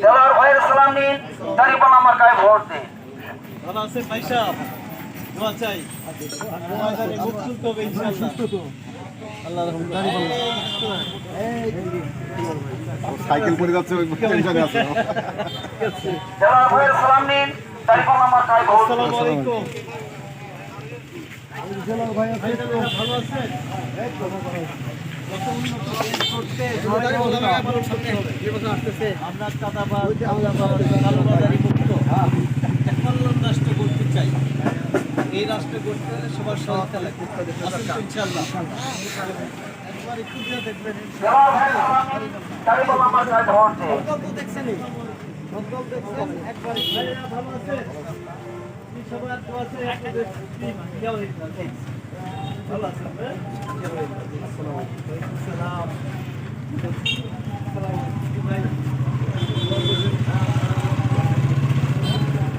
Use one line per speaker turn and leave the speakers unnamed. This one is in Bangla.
দেওয়ার ভাইয়ের সালাম নিন, দাঁড়িপাল্লা আমার গায়ে ভোট দিন।
ভালো আছেন ভাই সাহেব? দোয়া চাই ময়দানে মুখ তুলতে হবে ইনশাআল্লাহ। আল্লাহর
সাইকেল পড়ে যাচ্ছে, ওই টেনশনে আছে।
দেওয়ার ভাইয়ের সালাম নিন, দাঁড়িপাল্লা আমার গায়ে ভোট দিন।
আসসালামু আলাইকুম। ভালো আছেন? আমরা চাঁদাবাজ, কালোবাজারি মুক্ত কল্যাণ রাষ্ট্র গড়তে চাই। এই রাষ্ট্র গড়তে হলে সবার সহায়তা লাগবে ইনশাআল্লাহ। একবার একটু দিয়ে দেখবেন
দেওয়ার ভাইয়ের সালাম নিন, দাঁড়িপাল্লা আমার গায়ে ভোট দিন।
দেখছেন একবার ভালো আছে সবার তো আছে ভালো আছে।